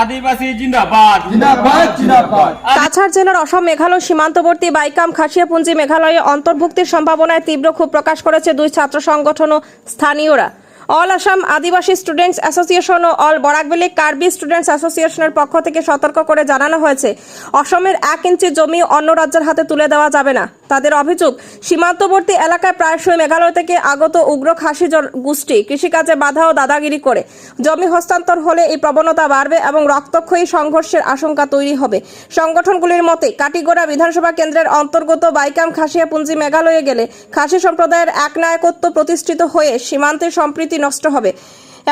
আদিবাসী জিন্দাবাদ জিন্দাবাদ জিন্দাবাদ। কাছাড় জেলার অসম মেঘালয় সীমান্তবর্তী বাইকাম খাসিয়াপুঞ্জি মেঘালয়ে অন্তর্ভুক্তির সম্ভাবনায় তীব্র ক্ষোভ প্রকাশ করেছে দুই ছাত্র সংগঠন ও স্থানীয়রা। অল আসাম আদিবাসী স্টুডেন্টস অ্যাসোসিয়েশন ও অল বরাকভ্যালি কার্বি স্টুডেন্টস অ্যাসোসিয়েশনের পক্ষ থেকে সতর্ক করে জানানো হয়েছে, অসমের 1 ইঞ্চি জমি অন্য রাজ্যের হাতে তুলে দেওয়া যাবে না। তাদের অভিযোগ, সীমান্তবর্তী এলাকায় প্রায়শই মেঘালয় থেকে আগত উগ্র খাসি গোষ্ঠী কৃষিকাজে বাধা ও দাদাগিরি করে। জমি হস্তান্তর হলে এই প্রবণতা বাড়বে এবং রক্তক্ষয়ী সংঘর্ষের আশঙ্কা তৈরি হবে। সংগঠনগুলির মতে, কাটিগড়া বিধানসভা কেন্দ্রের অন্তর্গত বাইকাম খাসিয়াপুঞ্জি মেঘালয়ে গেলে খাসি সম্প্রদায়ের একনায়কত্ব প্রতিষ্ঠিত হয়ে সীমান্তের সম্প্রীতি নষ্ট হবে।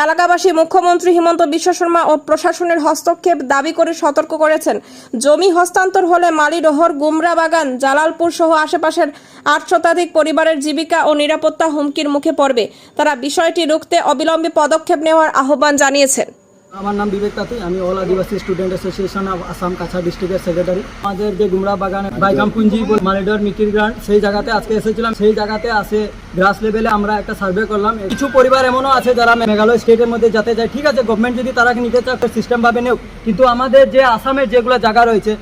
এলাকাবাসী মুখ্যমন্ত্রী হিমন্ত বিশ্ব শর্মা ও প্রশাসনের হস্তক্ষেপ দাবি করে সতর্ক করেছেন। জমি হস্তান্তর হলে মালিডোহর, গুমরা বাগান, জালালপুর সহ আশেপাশের 8 শতাধিক পরিবারের জীবিকা ও নিরাপত্তা হুমকির মুখে পড়বে। তারা বিষয়টি রুখতে অবিলম্বে পদক্ষেপ নেওয়ার আহ্বান জানিয়েছেন। আমার নাম বিবেক তাঁতি, আমি all Adivasi student association of Assam Cachar ডিস্ট্রিক্টের সেক্রেটারি। আমাদের যে গুমরা বাগান, বাইকামপুঞ্জি, মালিডোর, মিকির গ্রান্ড, সেই জায়গাতে আজকে এসেছিলাম। সেই জায়গাতে আসে গ্রাস লেভেলে আমরা একটা সার্ভে করলাম। কিছু পরিবার এমনও আছে যারা মেঘালয় স্টেটের মধ্যে যেতে চায়। ঠিক আছে, গভর্নমেন্ট যদি তারা নিতে চায় সিস্টেমভাবে নেও, কিন্তু আমাদের যে আসামের যেগুলো জায়গা রয়েছে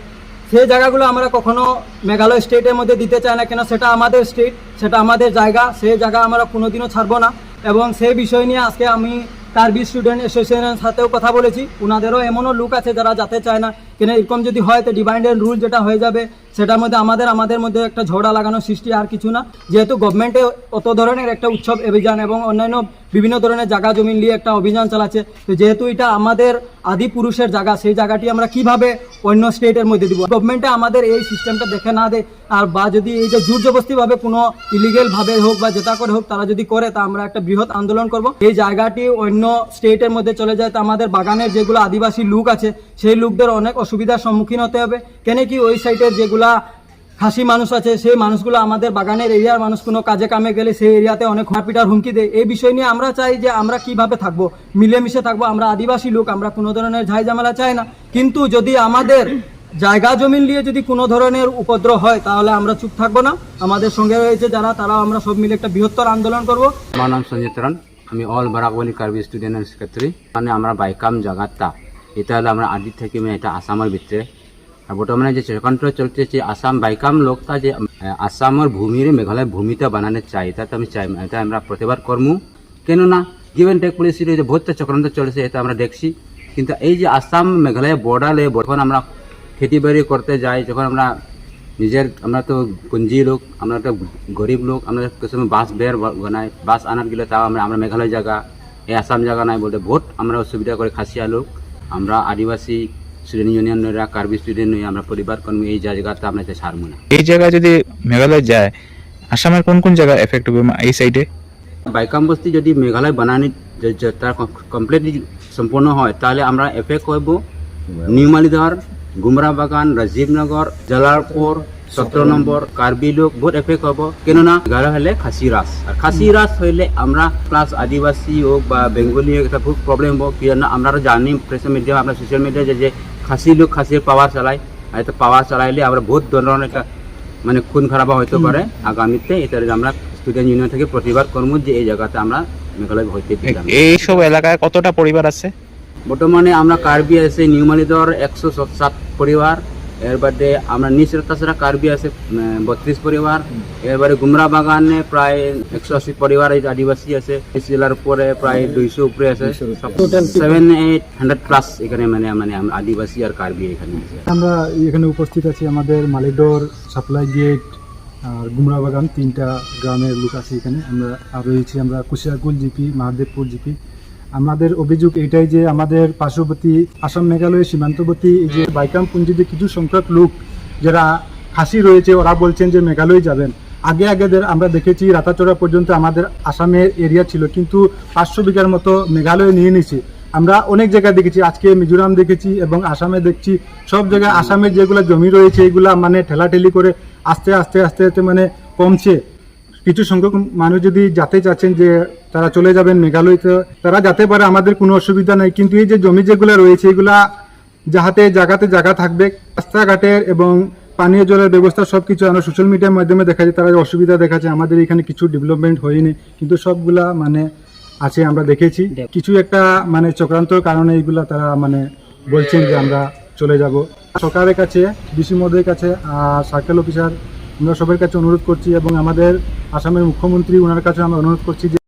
সেই জায়গাগুলো আমরা কখনো মেঘালয় স্টেটের মধ্যে দিতে চাই না। কেন, সেটা আমাদের স্টেট, সেটা আমাদের জায়গা, সেই জায়গা আমরা কোনোদিনও ছাড়বো না। এবং সেই বিষয় নিয়ে আজকে আমি কার্বি স্টুডেন্ট অ্যাসোসিয়েশনের সাথেও কথা বলেছি। ওনাদেরও এমনও লোক আছে যারা যেতে চায় না। কেন, এরকম যদি হয় তো ডিভাইড অ্যান্ড রুল যেটা হয়ে যাবে, সেটার মধ্যে আমাদের মধ্যে একটা ঝগড়া লাগানোর সৃষ্টি, আর কিছু না। যেহেতু গভর্নমেন্টে অত ধরনের একটা উৎসব অভিযান এবং অন্যান্য বিভিন্ন ধরনের জায়গা জমি নিয়ে একটা অভিযান চালাচ্ছে, তো যেহেতু এটা আমাদের আদি পুরুষের জায়গা, সেই জায়গাটি আমরা কিভাবে অন্য স্টেটের মধ্যে দিব? গভর্নমেন্টে আমাদের এই সিস্টেমটা দেখে না দেয়, আর বা যদি এই যে জোর জবরদস্তিভাবে কোনো ইলিগেলভাবে হোক বা যেটা করে হোক, তারা যদি করে, তা আমরা একটা বৃহৎ আন্দোলন করব। এই জায়গাটি অন্য স্টেটের মধ্যে চলে যায়, তো আমাদের বাগানের যেগুলো আদিবাসী লোক আছে সেই লোকদের অনেক অসুবিধার সম্মুখীন হতে হবে। কেন কি, ওই সাইডের যেগুলা খাসি মানুষ আছে সেই মানুষগুলো আমাদের বাগানের এরিয়ার মানুষ কোনো কাজে কামে গেলে সেই এরিয়াতে অনেক খাপিটার হুমকি দেয়। এই বিষয় নিয়ে আমরা চাই যে আমরা কিভাবে থাকবো, মিলেমিশে থাকবো। আমরা আদিবাসী লোক, আমরা কোনো ধরনের ঝাই ঝামেলা চাই না। কিন্তু যদি আমাদের জায়গা জমিন নিয়ে যদি কোনো ধরনের উপদ্রব হয়, তাহলে আমরা চুপ থাকবো না। আমাদের সঙ্গে রয়েছে যারা, তারাও আমরা সব মিলে একটা বৃহত্তর আন্দোলন করব। আমার নাম সঞ্জয় তরণ, আমি অল বরাকভ্যালি কার্বি স্টুডেন্ট সেক্রেটারি। মানে আমরা বাইকাম জায়গাটা, এটা হলো আমরা আদি থেকে এটা আসামের ভিতরে। আর বর্তমানে যে চক্রান্ত চলতেছে আসাম বাইকাম লোকটা যে আসামের ভূমির মেঘালয় ভূমিতে বানানো চাই, এটা আমি চাই, এটা আমরা প্রতিবাদ করবো। কেননা গিভ অ্যান্ড টেক পলিসির যে বহুত চক্রান্ত চলেছে, এটা আমরা দেখছি। কিন্তু এই যে আসাম মেঘালয় বর্ডারে যখন আমরা খেতি বাড়ি করতে যাই, যখন আমরা আমরা তো কুঞ্জি লোক, আমরা তো গরিব লোক, আমরা কিছু বাস বের বানাই, বাস আনার গেলে তাও আমরা মেঘালয় জায়গা, এই আসাম জায়গা নাই বলতে বহুত আমরা অসুবিধা করে খাসিয়া লোক। আমরা আদিবাসী স্টুডেন্ট ইউনিয়নরা, কার্বি স্টুডেন্ট নিয়ে আমরা পরিবার কর্মী এই জায়গাটা আমরা ছাড়বো না। এই জায়গায় যদি মেঘালয় যায়, আসামের কোন কোন জায়গা এফেক্ট হবে এই সাইডে? বাইকাম বস্তি যদি মেঘালয় বানানি তার কমপ্লিটলি সম্পূর্ণ হয়, তাহলে আমরা এফেক্ট হইব নিউ মালিধর, গুমরা বাগান, রাজীবনগর, জালালপুর, 17 নম্বর কার্বি লোক বহুত এফেক্ট হব। কেননা মেঘালয় হলে খাসি রাস, আর খাসি রাস হইলে আমরা প্লাস আদিবাসী হোক বা বেঙ্গলি হোক, এটা খুব প্রবলেম হবো। কেননা আমরা জানি প্রেস মিডিয়া, আমরা সোশ্যাল মিডিয়া যে খাসি লোক খাসির পাওয়ার চালায়, আর এটা পাওয়ার চালাইলে আমরা বহুত ধরনের একটা মানে খুন খারাপ হইতে পারে আগামীতে। এটা আমরা স্টুডেন্ট ইউনিয়ন থেকে প্রতিবাদ করবো যে এই জায়গাতে আমরা মেঘালয় হইতে দিলাম। এইসব এলাকায় কতটা পরিবার আছে বর্তমানে? আমরা কার্বি আছে নিউ মালিধর 107 পরিবার, এর বাদে আমরা নিচরাতাছাড়া কার্বি আছে 32 পরিবার, এরবারে গুমরা বাগানে প্রায় 180 পরিবার এই আদিবাসী আছে। জেলার উপরে প্রায় 200 উপরে আছে, টোটাল 700 প্লাস এখানে মানে আদিবাসী আর কার্বি এখানে আছে। আমরা এখানে উপস্থিত আছি, আমাদের মালিডোর, সাপ্লাই গেট আর গুমরা বাগান 3টা গ্রামের লোক আছে এখানে। আমরা আর রয়েছি আমরা কুশিয়াকুল জিপি, মহাদেবপুর জিপি। আমাদের অভিযোগ এটাই যে আমাদের পার্শ্ববর্তী আসাম মেঘালয়ের সীমান্তবর্তী এই যে বাইকাম পুঞ্জিতে কিছু সংখ্যক লোক যারা খাসি রয়েছে, ওরা বলছেন যে মেঘালয় যাবেন। আগে আমরা দেখেছি রাতাচড়া পর্যন্ত আমাদের আসামের এরিয়া ছিল, কিন্তু 500 বিঘার মতো মেঘালয় নিয়ে নিয়েছে। আমরা অনেক জায়গায় দেখেছি, আজকে মিজোরাম দেখেছি এবং আসামে দেখছি। সব জায়গায় আসামের যেগুলো জমি রয়েছে এগুলা মানে ঠেলাঠেলি করে আস্তে আস্তে মানে কমছে। কিছু সংখ্যক মানুষ যদি যেতে চাচ্ছেন যে তারা চলে যাবেন মেঘালয়তে, তারা যেতে পারে, আমাদের কোনো অসুবিধা নেই। কিন্তু এই যে জমি যেগুলো রয়েছে এগুলা যাহাতে জায়গা থাকবে, রাস্তাঘাটের এবং পানীয় জলের ব্যবস্থা সবকিছু আমরা সোশ্যাল মিডিয়ার মাধ্যমে দেখা যায়, তারা অসুবিধা দেখাচ্ছে। আমাদের এখানে কিছু ডেভেলপমেন্ট হয়নি, কিন্তু সবগুলা মানে আছে, আমরা দেখেছি। কিছু একটা মানে চক্রান্তর কারণে এইগুলা তারা মানে বলছেন যে আমরা চলে যাব। সরকারের কাছে, ডিসি মহোদয়ের কাছে, সার্কেল অফিসার, আমরা সবার কাছে অনুরোধ করছি এবং আমাদের আসামের মুখ্যমন্ত্রী ওনার কাছে আমরা অনুরোধ করছি যে